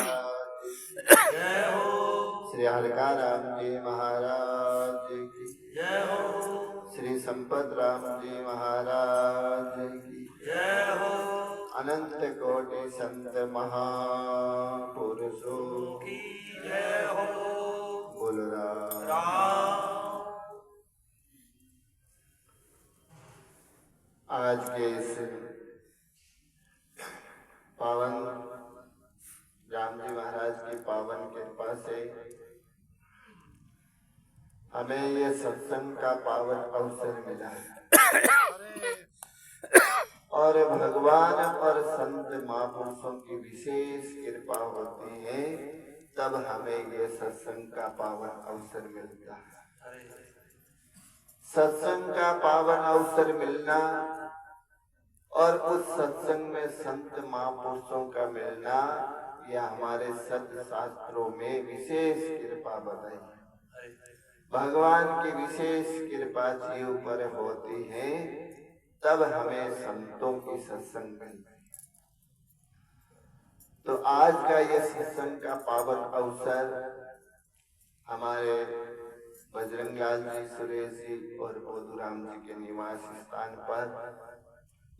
जय हो। श्री हरका राम जी महाराज की जय हो। श्री संपत राम जी महाराज की जय हो। अनंत कोटि संत महापुरुषों की जय हो। बोल राम। आज के इस पावन राम जी महाराज की पावन कृपा से हमें ये सत्संग का पावन अवसर मिला है और भगवान और संत महापुरुषों की विशेष कृपा होती है तब हमें ये सत्संग का पावन अवसर मिलता है। सत्संग का पावन अवसर मिलना और उस सत्संग में संत महापुरुषों का मिलना यह हमारे सत्य शास्त्रों में विशेष कृपा बताई है। भगवान की विशेष कृपा जीव पर होती है तब हमें संतों की सत्संग मिलती है। तो आज का ये सत्संग का पावन अवसर हमारे बजरंगलाल जी, सुरेश जी और बोधुराम जी के निवास स्थान पर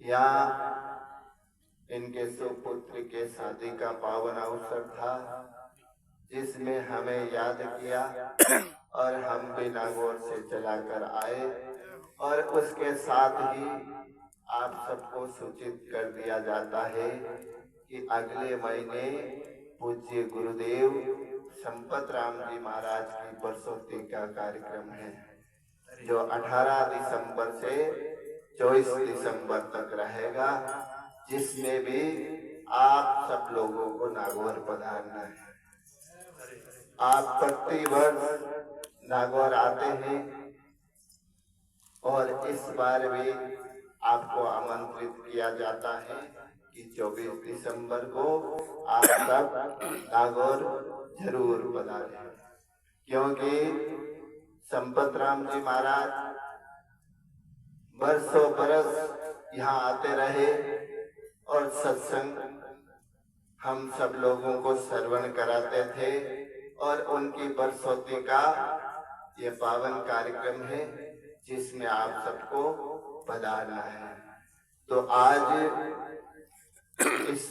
या इनके सुपुत्र के शादी का पावन अवसर था जिसमें हमें याद किया और हम भी नागौर से चलाकर आए और उसके साथ ही आप सबको सूचित कर दिया जाता है कि अगले महीने पूज्य गुरुदेव संपत राम जी महाराज की बरसोती का कार्यक्रम है जो 18 दिसंबर से 24 दिसंबर तक रहेगा, जिसमें भी आप सब लोगों को नागौर पधारना है। आप प्रति वर्ष नागौर आते हैं और इस बार भी आपको आमंत्रित किया जाता है कि 24 दिसंबर को आप सब नागौर जरूर पधारें, क्योंकि संपत राम जी महाराज बरसों बरस यहाँ आते रहे और सत्संग हम सब लोगों को श्रवण कराते थे और उनकी बरसोती का ये पावन कार्यक्रम है जिसमें आप सबको पधारना है। तो आज इस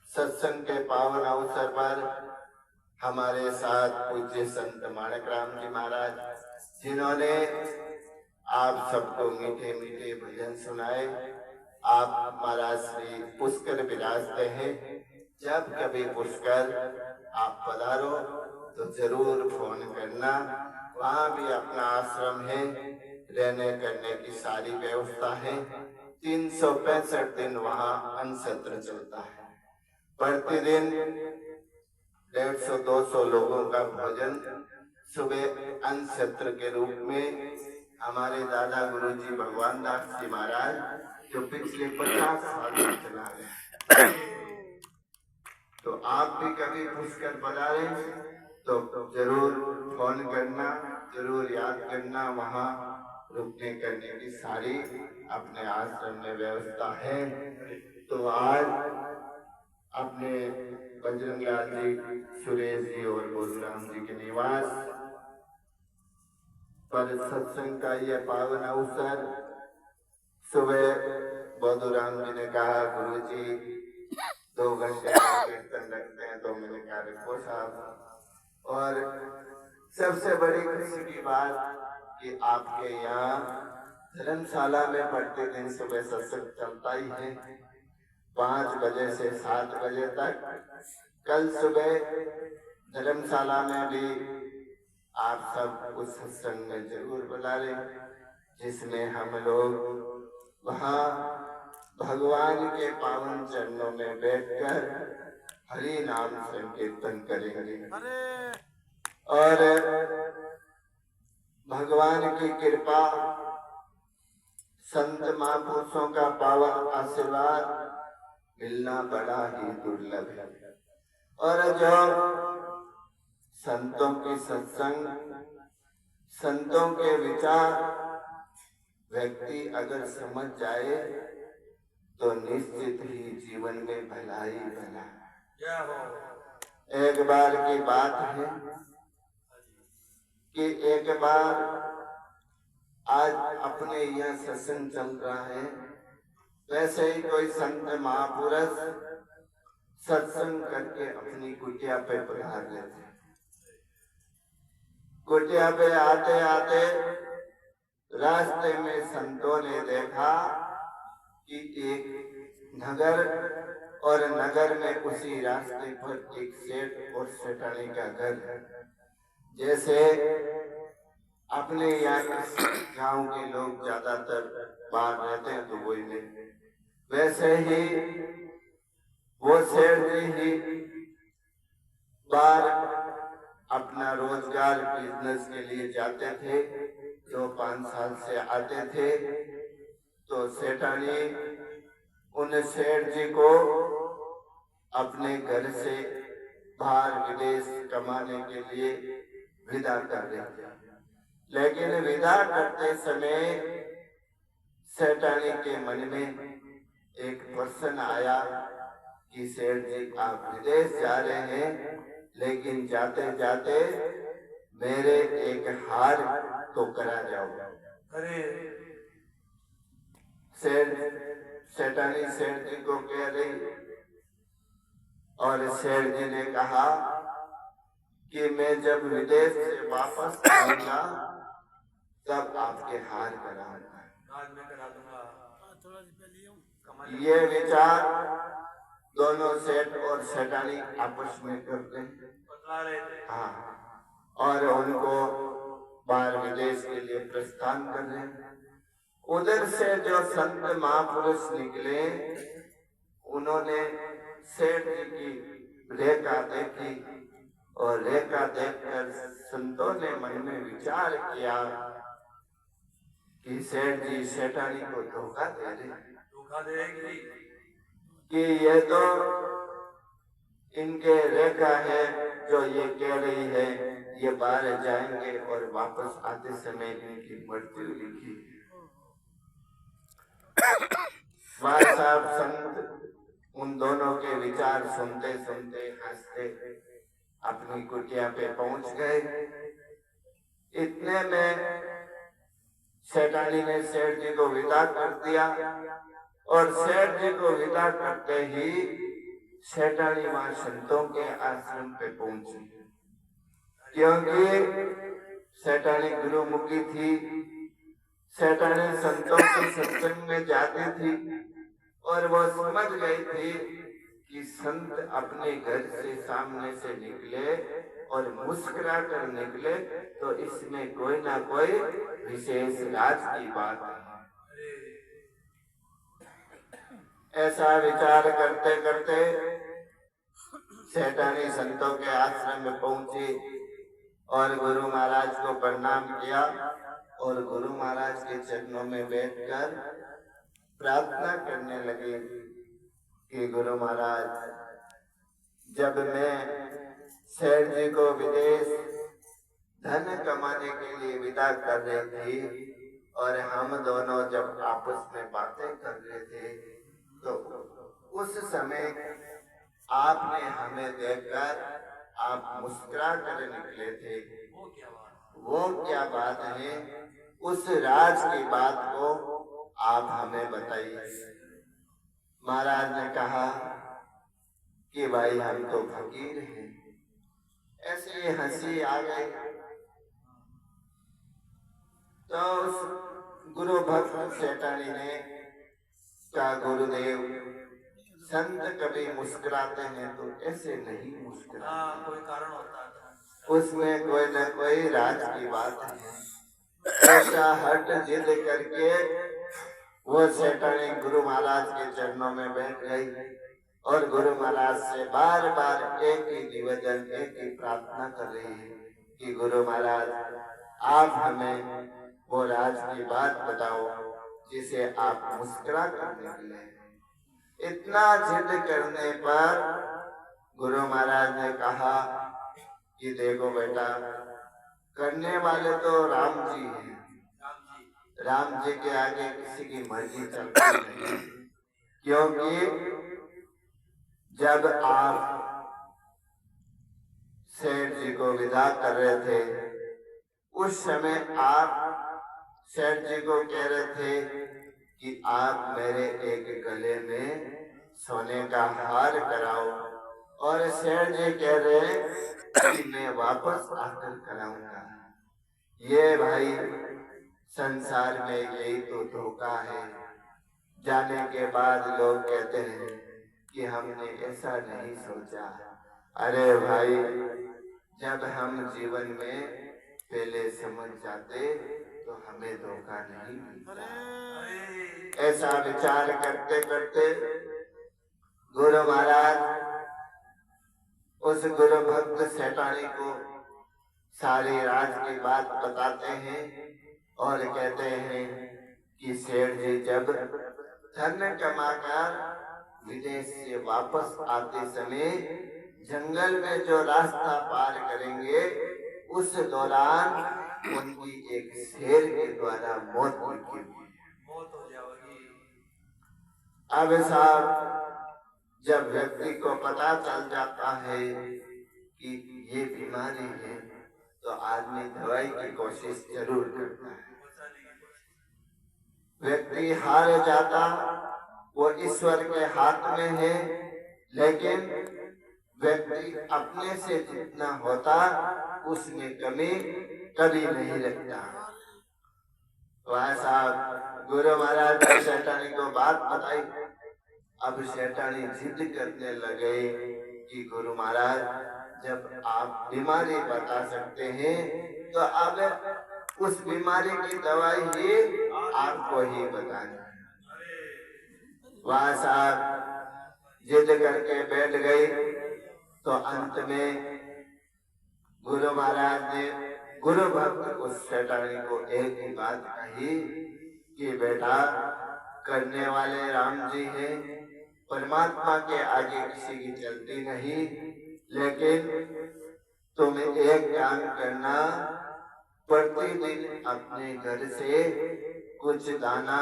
सत्संग के पावन अवसर पर हमारे साथ पूज्य संत माणक राम जी महाराज, जिन्होंने आप सबको मीठे मीठे भजन सुनाए, आप महाराज श्री पुष्कर विराजते हैं। जब कभी पुष्कर आप पधारो तो जरूर फोन करना, वहाँ भी अपना आश्रम है, रहने करने की सारी व्यवस्था है। 365 दिन वहाँ अन्न सत्र चलता है। प्रतिदिन 150-200 लोगों का भोजन सुबह अन्न सत्र के रूप में हमारे दादा गुरुजी भगवान दास जी महाराज जो पिछले 50 साल से चला रहे हैं। तो आप भी कभी पुष्कर पधारे तो जरूर फोन करना, जरूर याद करना, वहाँ रुकने करने की सारी अपने आश्रम में व्यवस्था है। तो आज अपने बजरंगलाल जी, सुरेश जी और बोधुराम जी के निवास पर सत्संग का यह पावन अवसर, सुबह बोधुराम जी ने कहा गुरुजी 2 घंटे का कीर्तन रखते हैं, तो मैंने कहा रखो साहब। और सबसे बड़ी खुशी की बात कि आपके यहाँ धर्मशाला में प्रतिदिन सुबह सत्संग चलता ही है 5 बजे से 7 बजे तक। कल सुबह धर्मशाला में भी आप सब उस सत्संग में जरूर बुला लें, जिसमें हम लोग वहाँ भगवान के पावन चरणों में बैठकर हरि नाम संकीर्तन करेंगे और भगवान की कृपा, संत महापुरुषों का पावन आशीर्वाद मिलना बड़ा ही दुर्लभ है। और जो संतों की सत्संग, संतों के विचार व्यक्ति अगर समझ जाए तो निश्चित ही जीवन में भला ही भला। एक बार की बात है कि एक बार आज अपने यहाँ सत्संग चल रहा है, वैसे ही कोई संत महापुरुष सत्संग करके अपनी कुटिया पे पधार लेते। कुटिया पे आते आते रास्ते में संतों ने देखा कि एक नगर और नगर में उसी रास्ते पर एक सेठ और सेठानी का घर है। जैसे अपने यहाँ गांव के लोग ज्यादातर बाहर रहते हैं तो वही में, वैसे ही वो सेठ ही बाहर अपना रोजगार बिजनेस के लिए जाते थे। जो 5 साल से आते थे तो सेठानी उन सेठ जी को अपने घर से बाहर विदेश कमाने के लिए विदा कर रहे थे। लेकिन विदा करते समय सेठानी के मन में एक प्रश्न आया कि सेठ जी आप विदेश जा रहे हैं, लेकिन जाते जाते मेरे एक हार तो करा जाओ। अरे सेठानी सेठ जी को कह रही और सेठ जी ने कहा कि मैं जब विदेश से वापस आऊंगा तब आपके हार कराऊंगा। आज मैं करा दूंगा। ये विचार दोनों सेठ और सेठानी आपस में करते बतला रहे थे। हाँ, और उनको बाहर विदेश के लिए प्रस्थान कर रहे हैं। उधर से जो संत महापुरुष निकले, उन्होंने सेठ जी की रेखा देखी और रेखा देखकर संतों ने मन में विचार किया कि सेठ जी सेठानी को धोखा दे रहे, कि ये तो इनके रेखा है जो ये कह रही है ये बाहर जाएंगे और वापस आते समय इनकी मृत्यु लिखी। भाई साहब संत उन दोनों के विचार सुनते सुनते हंसते अपनी कुटिया पे पहुंच गए। इतने में सेठानी ने सेठ जी को विदा कर दिया और सेठ जी को विदा करते ही सेठानी वहां संतों के आश्रम पे पहुंची, क्योंकि सेठानी गुरुमुखी थी। सेठानी संतों के सत्संग में जाती थी और वो समझ गई थी कि संत अपने घर से सामने से निकले और मुस्कुरा कर निकले तो इसमें कोई ना कोई विशेष राज की बात है। ऐसा विचार करते करते सेठानी संतों के आश्रम में पहुंची और गुरु महाराज को प्रणाम किया और गुरु महाराज के चरणों में बैठकर प्रार्थना करने लगी कि गुरु महाराज, जब मैं सेठ जी को विदेश धन कमाने के लिए विदा कर रही थी और हम दोनों जब आपस में बातें कर रहे थे तो उस समय आपने हमें देखकर आप मुस्कुरा कर निकले थे। वो क्या बात है? उस राज की बात को आप हमें बताइए। महाराज ने कहा कि भाई हम तो फकीर हैं। ऐसे ही हंसी आ गई। तो उस गुरु भक्त सेठानी ने कहा, गुरुदेव, संत कभी मुस्कुराते हैं तो ऐसे नहीं मुस्कुराते, कोई कारण होता है, उसमें कोई न कोई राज की बात है। ऐसा हट जिद करके वो सेठानी गुरु महाराज के चरणों में बैठ गई और गुरु महाराज से बार बार एक ही निवेदन, एक ही प्रार्थना कर रही है कि गुरु महाराज, आप हमें वो राज की बात बताओ जिसे आप मुस्कुरा कर निकले। इतना जिद करने पर गुरु महाराज ने कहा कि देखो बेटा, करने वाले तो राम जी हैं, राम जी के आगे किसी की मर्जी चलती नहीं। क्योंकि जब आप को विदा कर रहे थे, उस समय आप सेठ जी को कह रहे थे कि आप मेरे एक गले में सोने का हार कराओ, और सेठ जी कह रहे कि मैं वापस आकर कराऊंगा। ये भाई संसार में यही तो धोखा है। जाने के बाद लोग कहते हैं कि हमने ऐसा नहीं सोचा। अरे भाई, जब हम जीवन में पहले समझ जाते तो हमें धोखा नहीं मिलता। ऐसा विचार करते करते गुरु महाराज उस गुरु भक्त सेठानी को सारी राज की बात बताते हैं और कहते हैं कि सेठ जी जब धन कमाकर विदेश से वापस आते समय जंगल में जो रास्ता पार करेंगे, उस दौरान उनकी एक शेर के द्वारा मौत हो जाएगी। अब साहब, जब व्यक्ति को पता चल जाता है कि ये बीमारी है, तो आदमी दवाई की कोशिश जरूर करता है। व्यक्ति हार जाता वो ईश्वर के हाथ में है, लेकिन व्यक्ति अपने से जितना होता उसमें कमी कभी नहीं रखता। वह साहब गुरु महाराज ने सेठानी को बात बताई। अब सेठानी जिद करने लगे कि गुरु महाराज, जब आप बीमारी बता सकते हैं तो अब उस बीमारी की दवाई ही आपको ही बतानी है। वह साहब जिद करके बैठ गई, तो अंत में गुरु महाराज ने गुरु भक्त उस सेठानी को एक ही बात कही कि बेटा, करने वाले राम जी हैं, परमात्मा के आगे किसी की चलती नहीं, लेकिन तुम्हें एक काम करना, प्रतिदिन अपने घर से कुछ दाना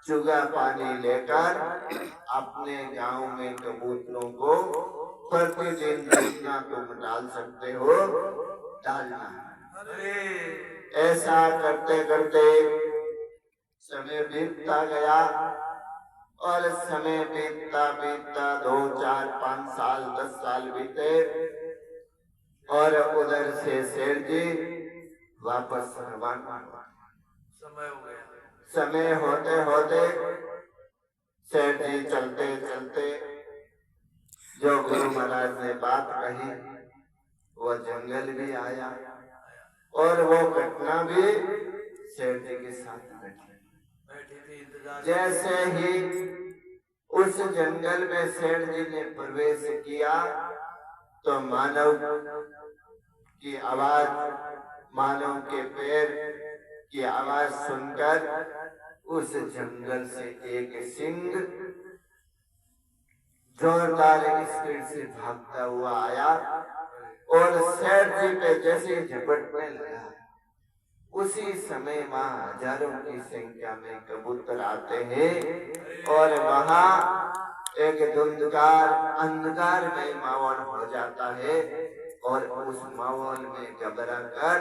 चुगा पानी लेकर अपने गांव में कबूतरों को प्रतिदिन जितना तुम डाल सकते हो डालना। ऐसा करते करते समय बीतता गया, और समय बीतता बीतता 2, 4, 5 साल 10 साल बीते, और उधर से शेर जी वापस रवाना हुआ। समय होते होते सेठ जी चलते चलते जो गुरु महाराज ने बात कही वो जंगल भी आया, और वो घटना भी सेठ जी के साथ घटी। जैसे ही उस जंगल में सेठ जी ने प्रवेश किया, तो मानव की आवाज, मानव के पैर की आवाज सुनकर उस जंगल से एक सिंह जोरदार स्पीड से भागता हुआ आया और सेठ जी पे जैसे झपटने लगा। उसी समय वहां हजारों की संख्या में कबूतर आते हैं, और वहां एक धुंधकार अंधकार में माहौल हो जाता है, और उस माहौल में घबरा कर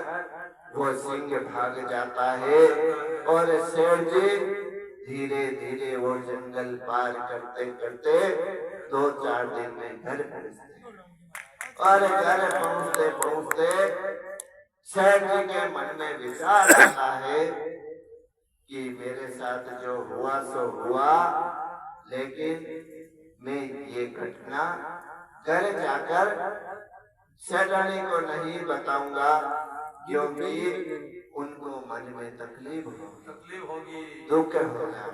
वो सिंह भाग जाता है, और सेठ जी धीरे धीरे वो जंगल पार करते करते 2-4 दिन में घर पहुंचते, और घर पहुंचते पहुंचते सेठ जी के मन में विचार आता है कि मेरे साथ जो हुआ सो हुआ, लेकिन मैं ये घटना घर जाकर सेठानी को नहीं बताऊंगा, क्योंकि उनको मन में तकलीफ होगी, दुख होगा।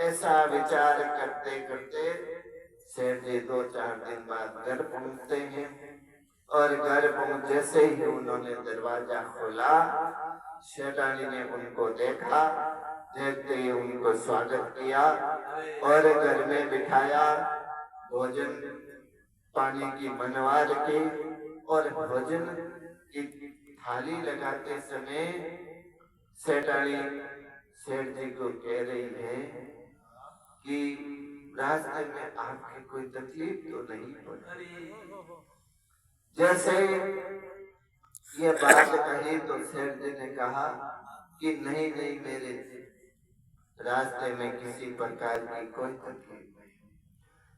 ऐसा विचार करते करते सेठ जी 2-4 दिन बाद घर पहुंचते हैं, और घर पहुंच जैसे ही उन्होंने दरवाजा खोला, सेठानी ने उनको देखा। देखते ही उनको स्वागत किया और घर में बिठाया, भोजन पानी की मनवार की, और भोजन की थाली लगाते समय सेठानी सेठ जी को कह रही है कि रास्ते में आपकी कोई तकलीफ तो नहीं हो रही? जैसे ये बात कही तो सेठ जी ने कहा कि नहीं नहीं, मेरे रास्ते में किसी प्रकार की कोई तकलीफ नहीं।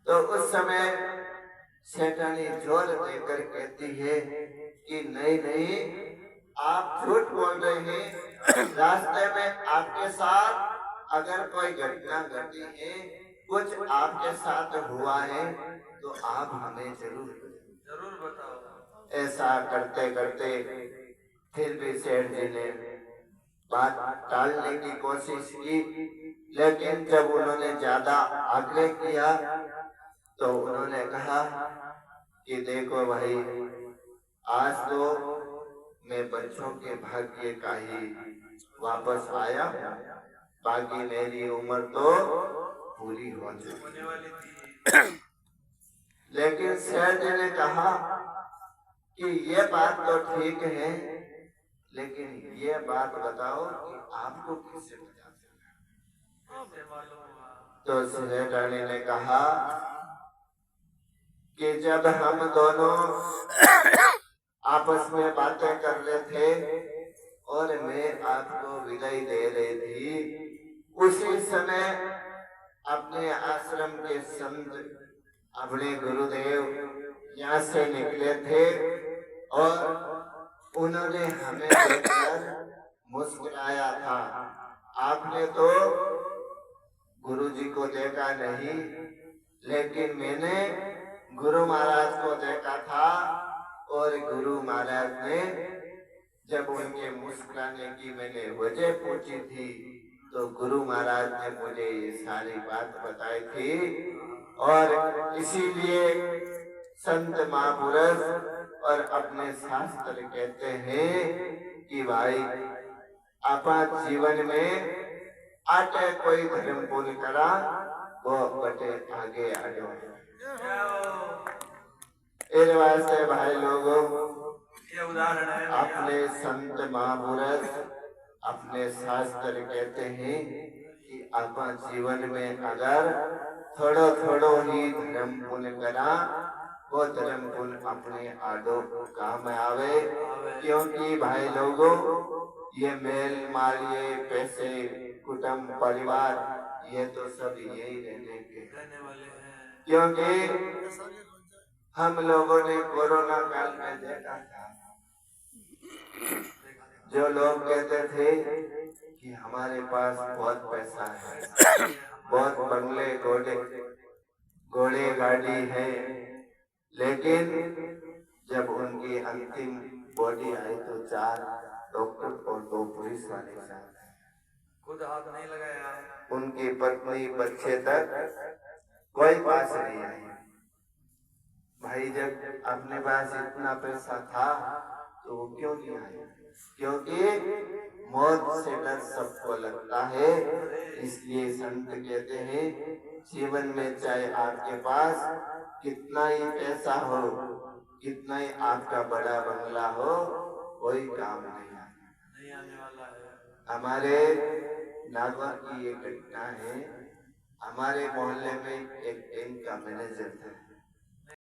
तो उस समय सेठानी जोर देकर कहती है कि नहीं नहीं, आप झूठ बोल रहे हैं। रास्ते में आपके साथ अगर कोई घटना घटी है, कुछ आपके साथ हुआ है, तो आप हमें जरूर बताओ। ऐसा करते करते फिर भी सेठ जी ने बात टालने की कोशिश की, लेकिन जब उन्होंने ज्यादा आग्रह किया तो उन्होंने कहा कि देखो भाई, आज तो मैं बच्चों के भाग्य का ही वापस आया, बाकी मेरी उम्र तो पूरी हो चुकी। लेकिन सेठ जी ने कहा कि ये बात तो ठीक है, लेकिन ये बात बताओ कि आपको किससे पता चला? तो सेठानी ने कहा कि जब हम दोनों आपस में बातें कर रहे थे और मैं आपको विदाई दे रही थी, उसी समय अपने आश्रम के संत, अपने गुरुदेव यहाँ से निकले थे और उन्होंने हमें देखकर मुस्कुराया था। आपने तो गुरुजी को देखा नहीं, लेकिन मैंने गुरु महाराज को देखा था, और गुरु महाराज ने जब उनके मुस्कुराने की मैंने वजह पूछी थी, तो गुरु महाराज ने मुझे ये सारी बात बताई थी। और इसीलिए संत महापुरुष और अपने शास्त्र कहते हैं कि भाई, आपा जीवन में आटे कोई धर्म पुण्य करा, वो बटे आगे आगे। इस वास्ते भाई लोगों, ये उदाहरण है। अपने संत महापुरुष, अपने शास्त्र कहते हैं कि आपा जीवन में अगर थोड़ो थोड़ो ही धर्म पुण्य करा, वो धर्म पुण्य अपने आडो काम आवे। क्योंकि भाई लोगों, ये मेल माल, ये पैसे, कुटुंब, परिवार, ये तो सब यही रहने वाले हैं। क्योंकि हम लोगों ने कोरोना काल में देखा था, जो लोग कहते थे कि हमारे पास बहुत पैसा है, बहुत बंगले, घोड़े गाड़ी है, लेकिन जब उनकी अंतिम बॉडी आई तो 4 डॉक्टर और 2 पुलिस वाले साथ, खुद हाथ नहीं लगाया, उनकी पत्नी बच्चे तक कोई पास नहीं आई। भाई, जब अपने पास इतना पैसा था तो वो क्यों नहीं आए? क्योंकि मौत से डर सबको लगता है। इसलिए संत कहते हैं, जीवन में चाहे आपके पास कितना ही पैसा हो, कितना ही आपका बड़ा बंगला हो, कोई काम नहीं आने वाला है। हमारे नागवा की एक घटना है। हमारे मोहल्ले में एक बैंक का मैनेजर था।